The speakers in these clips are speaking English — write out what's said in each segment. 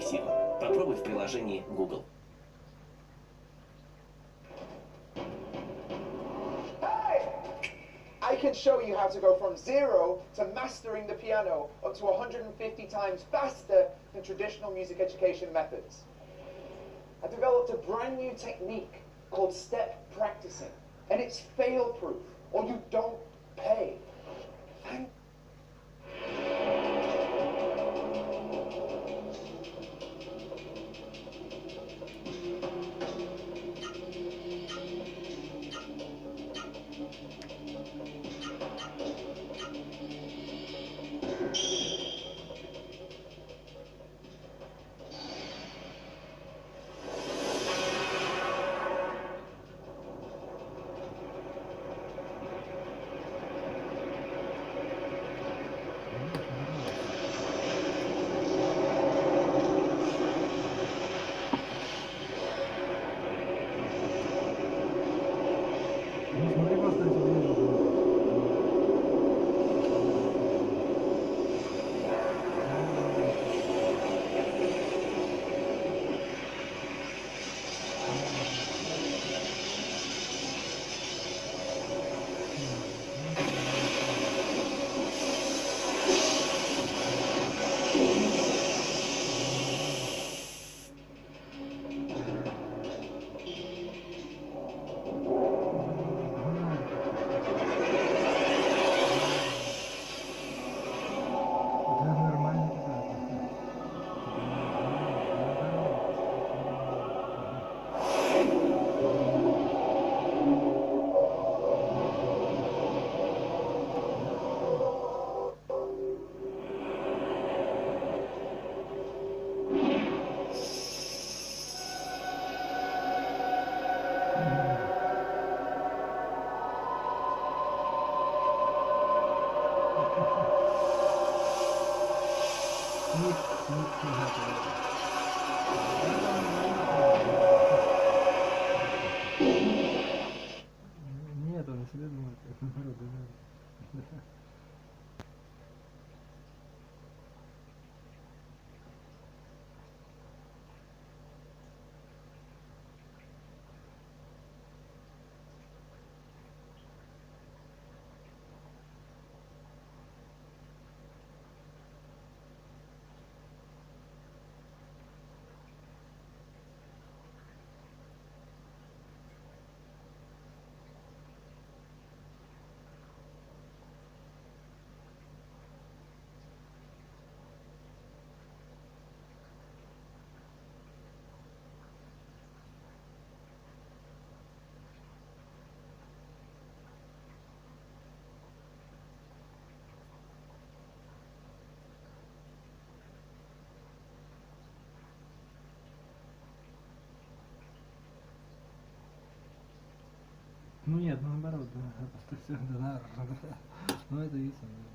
своих сил. Попробуй в приложении Google. I can show you how to go from 0 to mastering the piano up to 150 times faster than traditional music education methods. I developed a brand new technique called step practicing, and it's fail-proof, or you don't pay. Thank Нет, он о себе думает, наоборот, ну нет, ну наоборот, да, просто все, да, ну это и самое.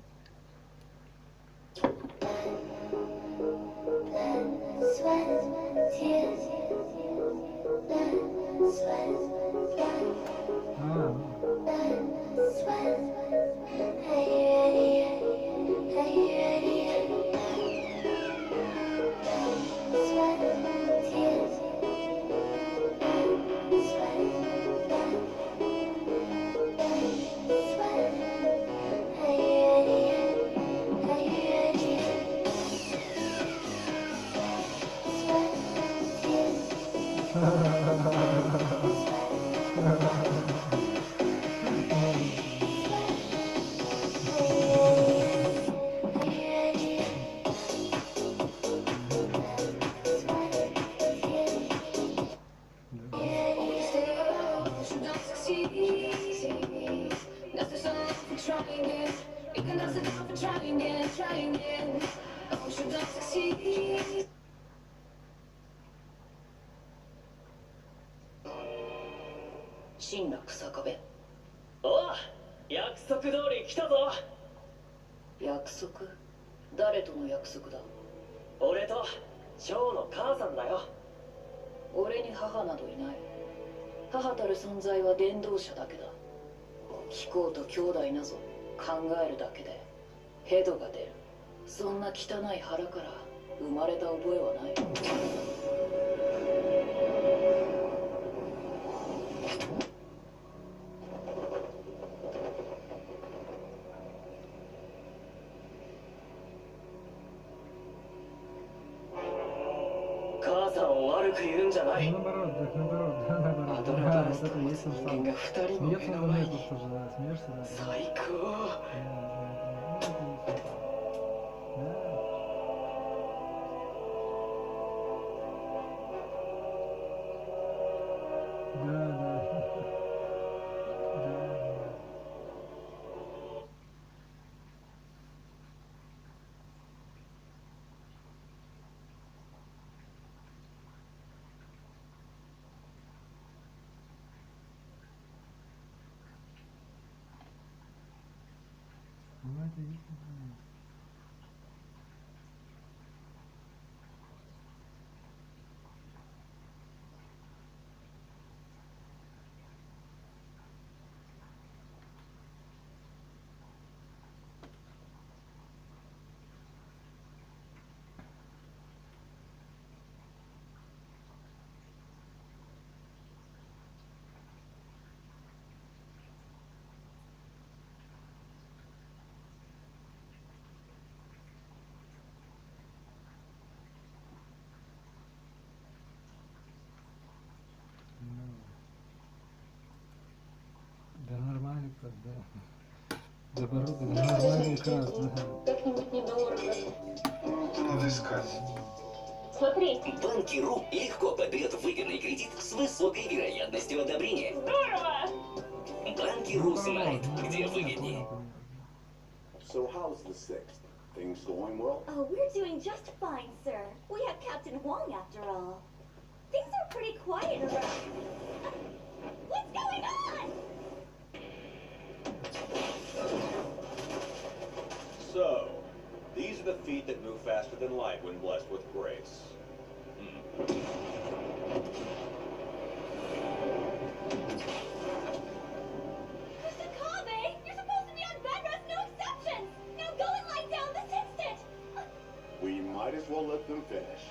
生まれた覚えはない。母さんを悪く言うんじゃない。 Наоборот, наоборот. アドラ Да, バー вот ス это と и 持 есть つ он 人 сам. 間が二人も Смеется 目の надо 前 мной に。 просто же, да, смеешься, да? 最高。 Да, да. Да. Ну, это есть. Да нормально как, да. Наоборот, да нормально как раз, да. Как-нибудь недорого. Это надо искать. Смотри. Банки.ру легко подает выгодный кредит с высокой вероятностью одобрения. Здорово! Банки.ру знает, где выгоднее. So how's the 6th? Things going well? Oh, we're doing just fine, sir. We have Captain Wong after all. Things are pretty quiet around. What's going on? So, these are the feet that move faster than light when blessed with grace. Kusakabe, you're supposed to be on bed rest, no exceptions. Now go and lie down this instant. We might as well let them finish.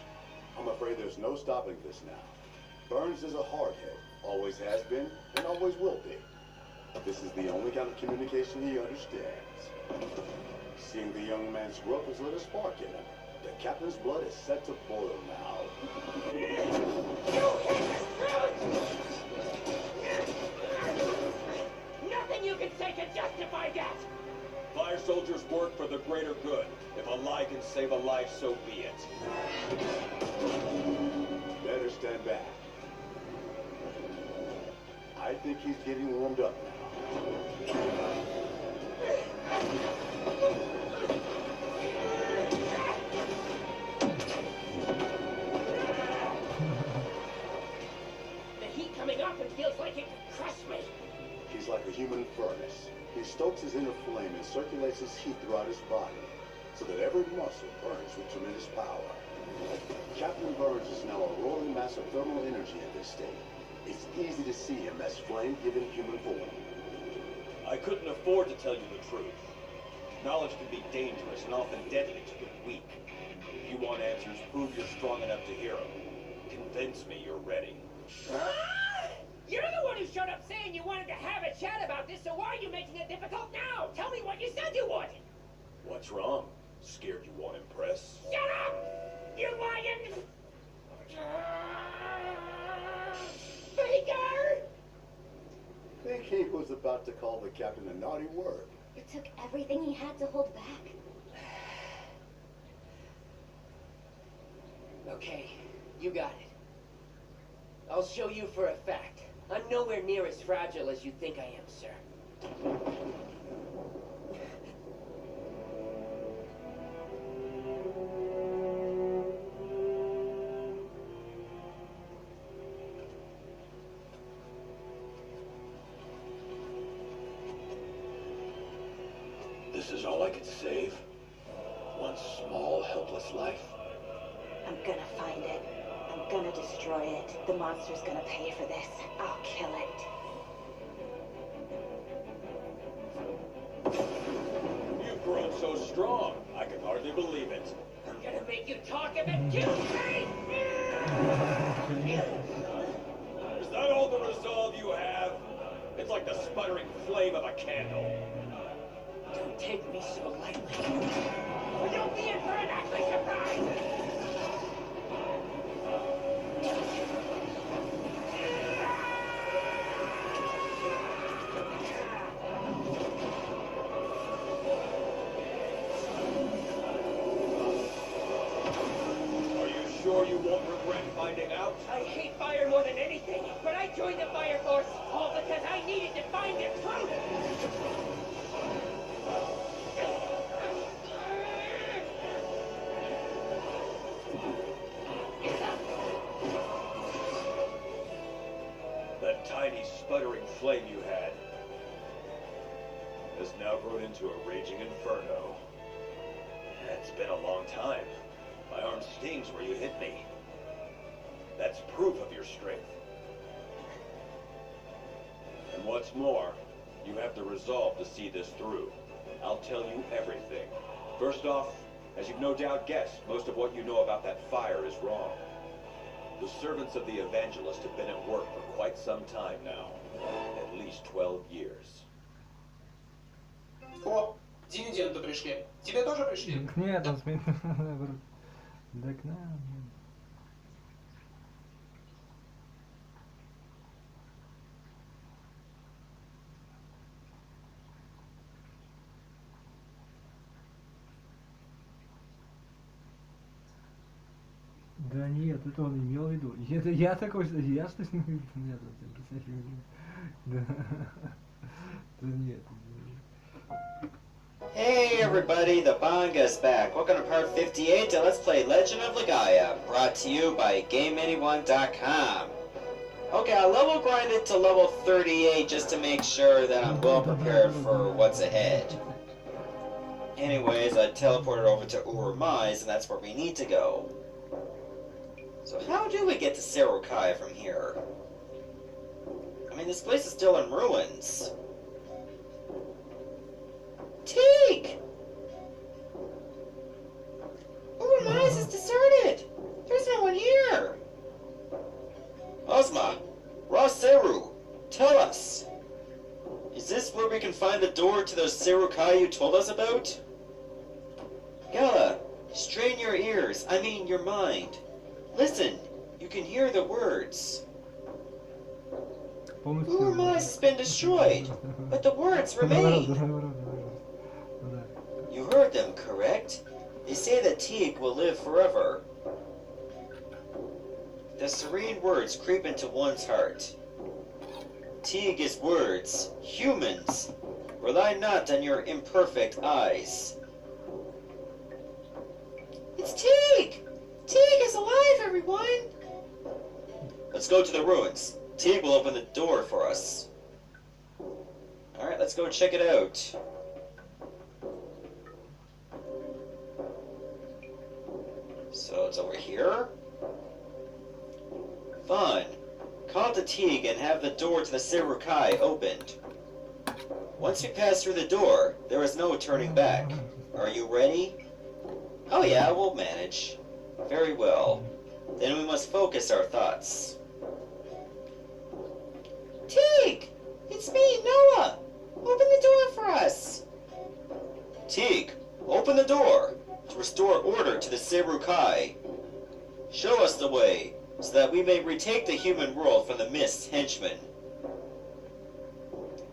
I'm afraid there's no stopping this now. Burns is a hardhead, always has been, and always will be. This is the only kind of communication he understands. Seeing the young man's growth has lit a spark in him. The captain's blood is set to boil now. Nothing you can say can justify that! Fire soldiers work for the greater good. If a lie can save a life, so be it. Better stand back. I think he's getting warmed up now. The heat coming off him feels like it could crush me. He's like a human furnace. He stokes his inner flame and circulates his heat throughout his body, so that every muscle burns with tremendous power. Captain Burns is now a roiling mass of thermal energy at this state. It's easy to see him as flame given human form. I couldn't afford to tell you the truth. Knowledge can be dangerous and often deadly to the weak. If you want answers, prove you're strong enough to hear them. Convince me you're ready. You're the one who showed up saying you wanted to have a chat about this, so why are you making it difficult now? Tell me what you said you wanted! What's wrong? Scared you won't impress? Shut up! You lying! Faker! I think he was about to call the captain a naughty word. It took everything he had to hold back. Okay, you got it. I'll show you for a fact. I'm nowhere near as fragile as you think I am, sir. This is all I could save? One small, helpless life? I'm gonna find it. I'm gonna destroy it. The monster's gonna pay for this. I'll kill it. You've grown so strong, I can hardly believe it. I'm gonna make you talk if it kills me! Is that all the resolve you have? It's like the sputtering flame of a candle. Don't take me so lightly. Or you'll be in for an ugly surprise! Sure you won't regret finding out? I hate fire more than anything, but I joined the fire force all because I needed to find the truth! That tiny sputtering flame you had has now grown into a raging inferno. It's been a long time. My arm stings where you hit me. That's proof of your strength. And what's more, you have the resolve to see this through. I'll tell you everything. First off, as you've no doubt guessed, most of what you know about that fire is wrong. The servants of the evangelist have been at work for quite some time now. At least 12 years. О, дивиденды пришли. Тебе тоже пришли? Нет, он сменил. Да к нам. Да нет, это он имел в виду. Это я такой, я что с ним нет, да. Да нет. Hey everybody, the Banga's back. Welcome to part 58 to Let's Play Legend of Legaia, brought to you by GameAnyone.com. Okay, I level grinded to level 38 just to make sure that I'm well prepared for what's ahead. Anyways, I teleported over to Urumais, and that's where we need to go. So how do we get to Serukai from here? I mean, this place is still in ruins. Teague! Urumais is deserted! There's no one here! Ozma! Seru! Tell us! Is this where we can find the door to those Serukai you told us about? Gala, strain your ears, I mean your mind. Listen, you can hear the words. Urumais has been destroyed, but the words remain. You heard them, correct? They say that Teague will live forever. The serene words creep into one's heart. Teague is words, humans. Rely not on your imperfect eyes. It's Teague! Teague is alive, everyone! Let's go to the ruins. Teague will open the door for us. Alright, let's go check it out. So it's over here? Fine. Call to Teague and have the door to the Serukai opened. Once we pass through the door, there is no turning back. Are you ready? Oh yeah, we'll manage. Very well. Then we must focus our thoughts. Teague! It's me, Noah! Open the door for us! Teague, open the door to restore order to the Serukai. Show us the way, so that we may retake the human world from the Mist's henchmen.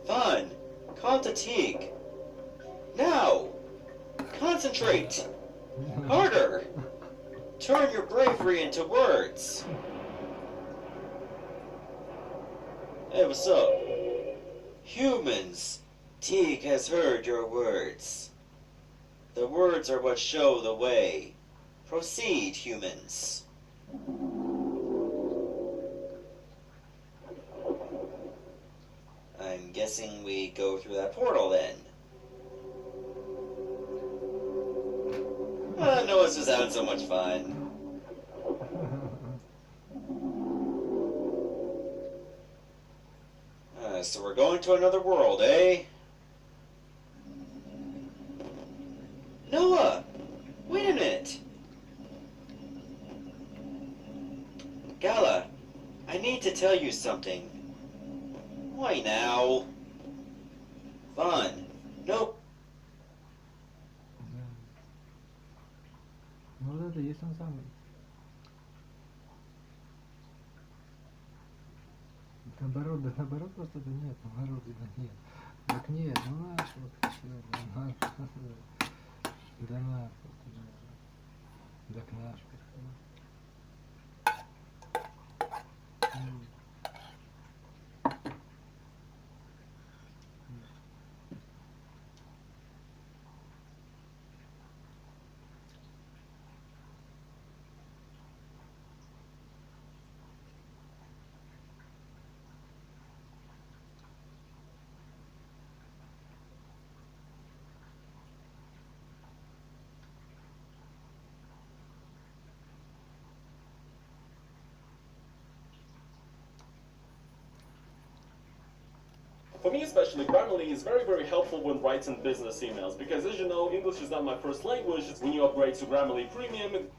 Fine. Call to Teague. Now! Concentrate! Harder! Turn your bravery into words. Hey, what's up? Humans, Teague has heard your words. The words are what show the way. Proceed, humans. I'm guessing we go through that portal then. Noah's just having so much fun. So we're going to another world, eh? Noah! Wait a minute! Gala, I need to tell you something. Why now? Fun. Nope. Ну вот это есть он самый. Наоборот, да наоборот просто да нет, наоборот, да нет. Так нет, ну наш вот все, да наш. Да наш, да наш. For me especially, Grammarly is very, very helpful when writing business emails because, as you know, English is not my first language. When you upgrade to Grammarly Premium...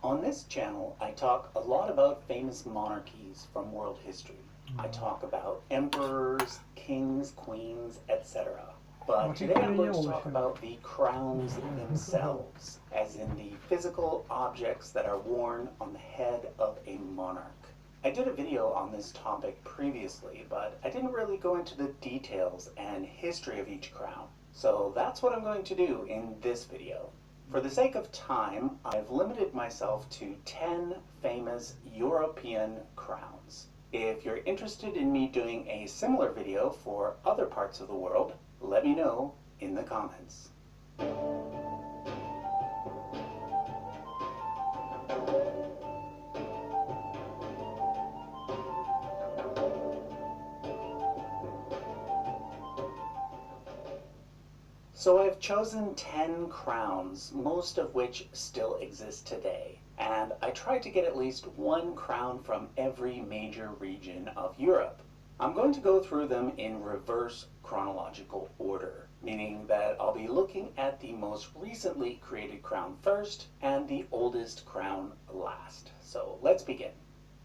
On this channel, I talk a lot about famous monarchies from world history. I talk about emperors, kings, queens, etc. But today I'm going to talk about the crowns themselves, as in the physical objects that are worn on the head of a monarch. I did a video on this topic previously, but I didn't really go into the details and history of each crown. So that's what I'm going to do in this video. For the sake of time, I've limited myself to 10 famous European crowns. If you're interested in me doing a similar video for other parts of the world, let me know in the comments. So I've chosen 10 crowns, most of which still exist today, and I tried to get at least one crown from every major region of Europe. I'm going to go through them in reverse chronological order, meaning that I'll be looking at the most recently created crown first and the oldest crown last. So let's begin.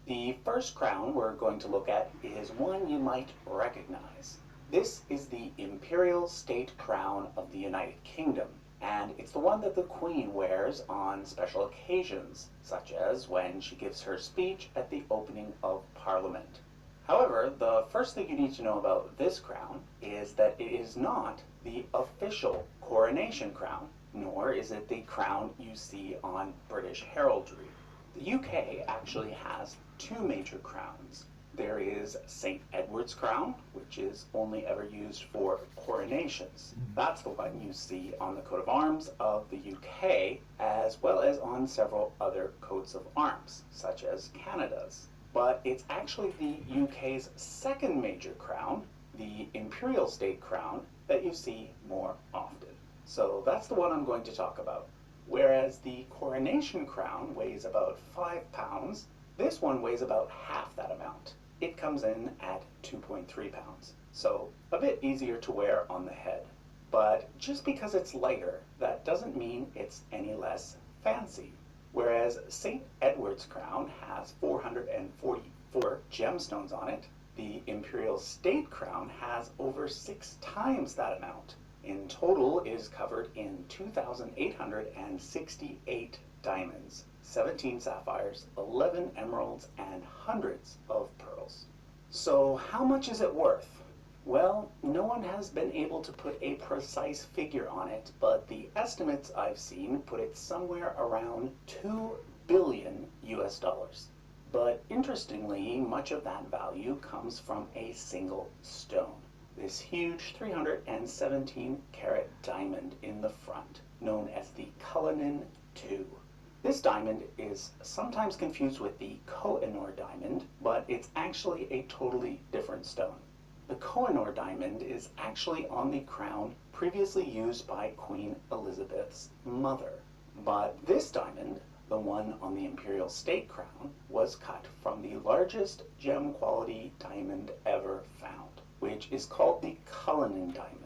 The first crown we're going to look at is one you might recognize. This is the Imperial State Crown of the United Kingdom, and it's the one that the Queen wears on special occasions, such as when she gives her speech at the opening of Parliament. However, the first thing you need to know about this crown is that it is not the official coronation crown, nor is it the crown you see on British heraldry. The UK actually has two major crowns. There is St. Edward's crown, which is only ever used for coronations. That's the one you see on the coat of arms of the UK, as well as on several other coats of arms, such as Canada's. But it's actually the UK's second major crown, the Imperial State Crown, that you see more often. So that's the one I'm going to talk about. Whereas the coronation crown weighs about 5 pounds, this one weighs about half that amount. It comes in at 2.3 pounds, so a bit easier to wear on the head. But just because it's lighter, that doesn't mean it's any less fancy. Whereas St. Edward's crown has 444 gemstones on it, the Imperial State Crown has over 6 times that amount. In total, it is covered in 2,868 diamonds, 17 sapphires, 11 emeralds, and hundreds of pearls. So how much is it worth? Well, no one has been able to put a precise figure on it, but the estimates I've seen put it somewhere around $2 billion US. But interestingly, much of that value comes from a single stone. This huge 317 carat diamond in the front, known as the Cullinan II. This diamond is sometimes confused with the Koh-i-Noor diamond, but it's actually a totally different stone. The Koh-i-Noor diamond is actually on the crown previously used by Queen Elizabeth's mother. But this diamond, the one on the Imperial State Crown, was cut from the largest gem quality diamond ever found, which is called the Cullinan Diamond.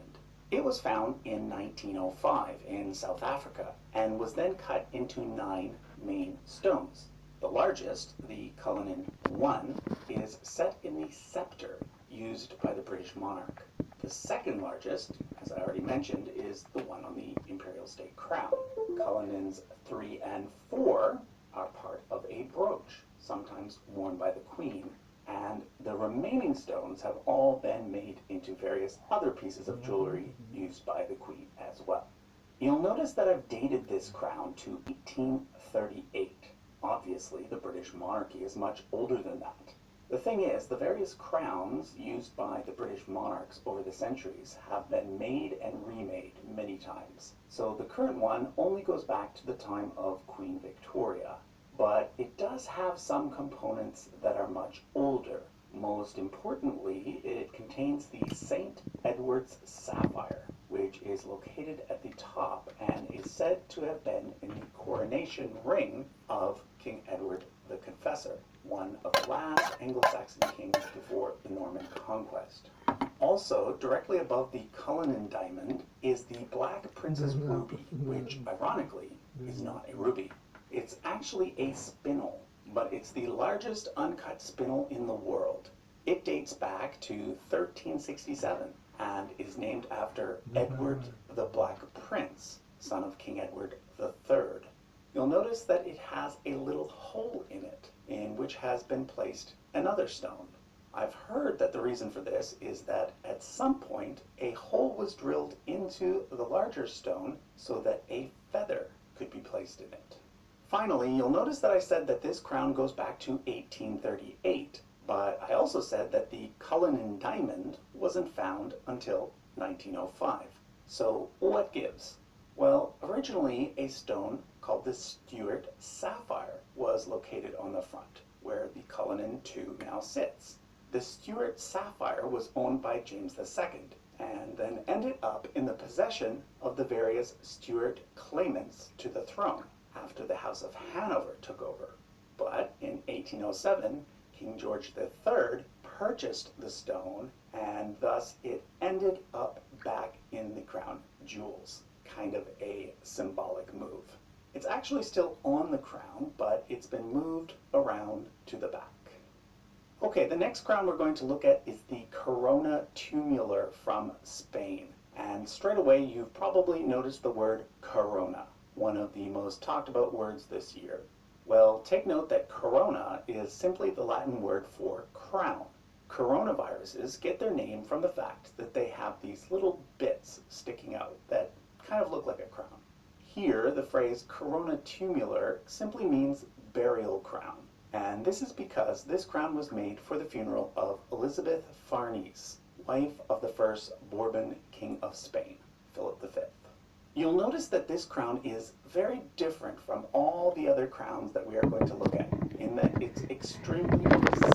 It was found in 1905 in South Africa and was then cut into 9 main stones. The largest, the Cullinan I, is set in the scepter used by the British monarch. The second largest, as I already mentioned, is the one on the Imperial State Crown. Cullinans 3 and 4 are part of a brooch, sometimes worn by the Queen, and the remaining stones have all been made into various other pieces of jewelry used by the Queen as well. You'll notice that I've dated this crown to 1838. Obviously, the British monarchy is much older than that. The thing is, the various crowns used by the British monarchs over the centuries have been made and remade many times. So the current one only goes back to the time of Queen Victoria. But it does have some components that are much older. Most importantly, it contains the St. Edward's sapphire, which is located at the top and is said to have been in the coronation ring of King Edward the Confessor, one of the last Anglo-Saxon kings before the Norman conquest. Also, directly above the Cullinan Diamond is the Black Princess Ruby, which, ironically, is not a ruby. It's actually a spinel, but it's the largest uncut spinel in the world. It dates back to 1367 and is named after Edward the Black Prince, son of King Edward III. You'll notice that it has a little hole in it, in which has been placed another stone. I've heard that the reason for this is that at some point a hole was drilled into the larger stone so that a feather could be placed in it. Finally, you'll notice that I said that this crown goes back to 1838, but I also said that the Cullinan Diamond wasn't found until 1905. So what gives? Well, originally a stone called the Stuart Sapphire was located on the front, where the Cullinan II now sits. The Stuart Sapphire was owned by James II, and then ended up in the possession of the various Stuart claimants to the throne after the House of Hanover took over. But in 1807, King George III purchased the stone, and thus it ended up back in the crown jewels. Kind of a symbolic move. It's actually still on the crown, but it's been moved around to the back. Okay, the next crown we're going to look at is the Corona Tubular from Spain. And straight away, you've probably noticed the word corona, one of the most talked about words this year. Well, take note that corona is simply the Latin word for crown. Coronaviruses get their name from the fact that they have these little bits sticking out that kind of look like a crown. Here, the phrase corona tubular simply means burial crown. And this is because this crown was made for the funeral of Elizabeth Farnese, wife of the first Bourbon King of Spain, Philip V. You'll notice that this crown is very different from all the other crowns that we are going to look at, in that it's extremely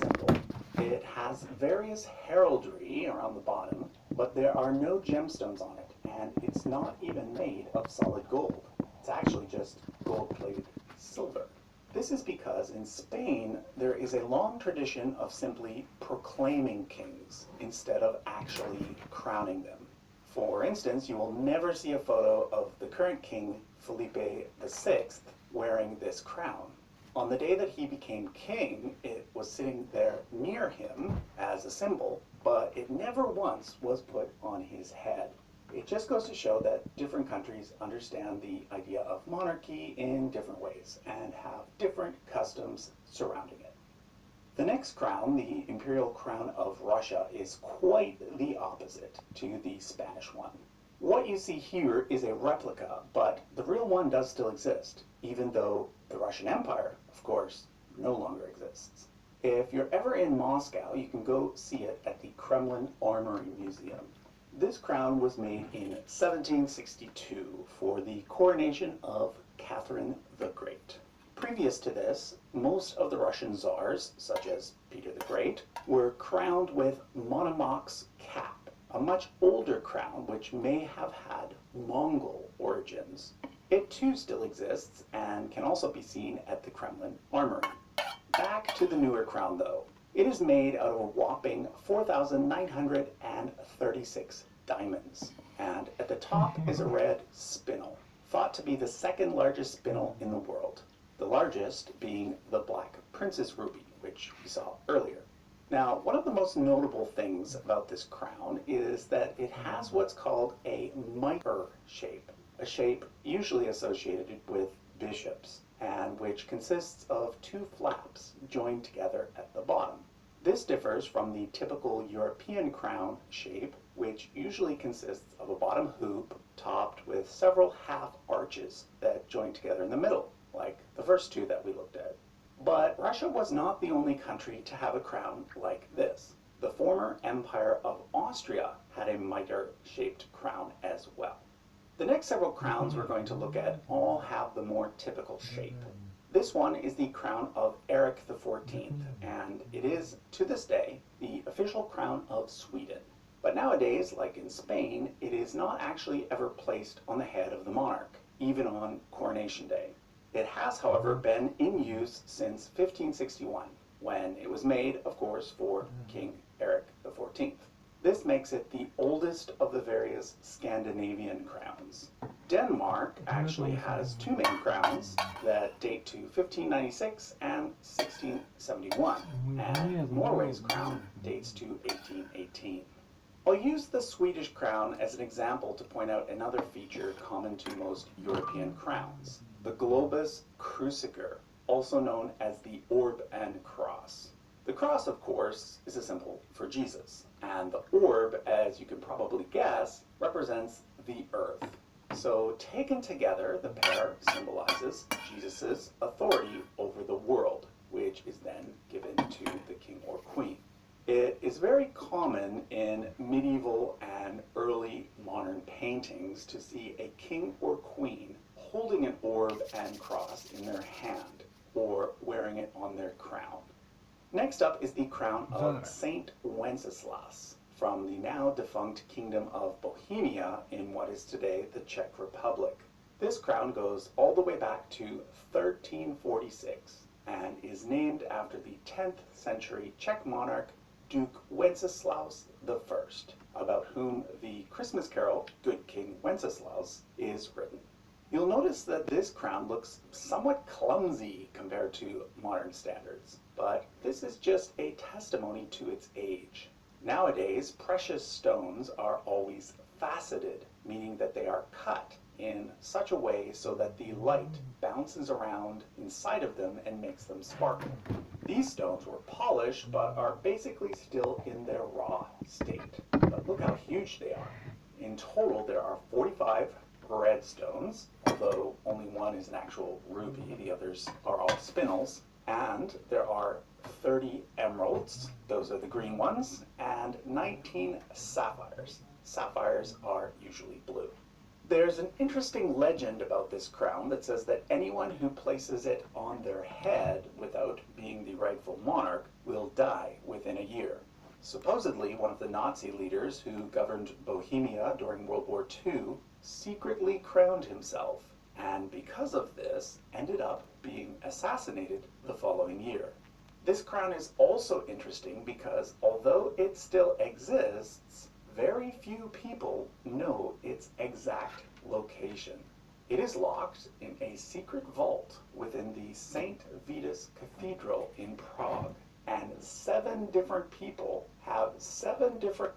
simple. It has various heraldry around the bottom, but there are no gemstones on it, and it's not even made of solid gold. It's actually just gold-plated silver. This is because in Spain, there is a long tradition of simply proclaiming kings instead of actually crowning them. For instance, you will never see a photo of the current king, Felipe VI, wearing this crown. On the day that he became king, it was sitting there near him as a symbol, but it never once was put on his head. It just goes to show that different countries understand the idea of monarchy in different ways and have different customs surrounding it. The next crown, the Imperial crown of Russia, is quite the opposite to the Spanish one. What you see here is a replica, but the real one does still exist, even though the Russian Empire, of course, no longer exists. If you're ever in Moscow, you can go see it at the Kremlin Armory Museum. This crown was made in 1762 for the coronation of Catherine the Great. Previous to this, most of the Russian czars, such as Peter the Great, were crowned with monomach's cap, a much older crown which may have had Mongol origins. It too still exists and can also be seen at the Kremlin Armory. Back to the newer crown though. It is made out of a whopping 4,936 diamonds, and at the top is a red spinel, thought to be the second largest spinel in the world. the largest being the Black Princess ruby, which we saw earlier. Now, one of the most notable things about this crown is that it has what's called a mitre shape, a shape usually associated with bishops, and which consists of two flaps joined together at the bottom. This differs from the typical European crown shape, which usually consists of a bottom hoop topped with several half arches that join together in the middle, like the first two that we looked at. But Russia was not the only country to have a crown like this. The former Empire of Austria had a mitre-shaped crown as well. The next several crowns we're going to look at all have the more typical shape. This one is the crown of Eric XIV, and it is, to this day, the official crown of Sweden. But nowadays, like in Spain, it is not actually ever placed on the head of the monarch, even on coronation day. It has, however, been in use since 1561, when it was made, of course, for King Eric XIV. This makes it the oldest of the various Scandinavian crowns. Denmark actually has two main crowns that date to 1596 and 1671, and Norway's crown dates to 1818. I'll use the Swedish crown as an example to point out another feature common to most European crowns, the globus cruciger, also known as the orb and cross. The cross, of course, is a symbol for Jesus, and the orb, as you can probably guess, represents the earth. So taken together, the pair symbolizes Jesus' authority over the world, which is then given to the king or queen. It is very common in medieval and early modern paintings to see a king or queen holding an orb and cross in their hand, or wearing it on their crown. Next up is the crown of Saint Wenceslas, from the now defunct Kingdom of Bohemia in what is today the Czech Republic. This crown goes all the way back to 1346 and is named after the 10th century Czech monarch Duke Wenceslas I, about whom the Christmas carol Good King Wenceslas is written. You'll notice that this crown looks somewhat clumsy compared to modern standards, but this is just a testimony to its age. Nowadays, precious stones are always faceted, meaning that they are cut in such a way so that the light bounces around inside of them and makes them sparkle. These stones were polished, but are basically still in their raw state. But look how huge they are. In total, there are 45 red stones, although only one is an actual ruby, the others are all spinels, and there are 30 emeralds, those are the green ones, and 19 sapphires. Sapphires are usually blue. There's an interesting legend about this crown that says that anyone who places it on their head without being the rightful monarch will die within a year. Supposedly, one of the Nazi leaders who governed Bohemia during World War II secretly crowned himself, and because of this, ended up being assassinated the following year. This crown is also interesting because although it still exists, very few people know its exact location. It is locked in a secret vault within the St. Vitus Cathedral in Prague, and 7 different people have 7 different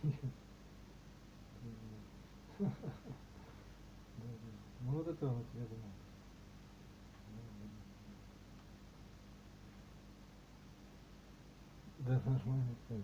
Ну вот это вот, я думаю. Да, нормально, так,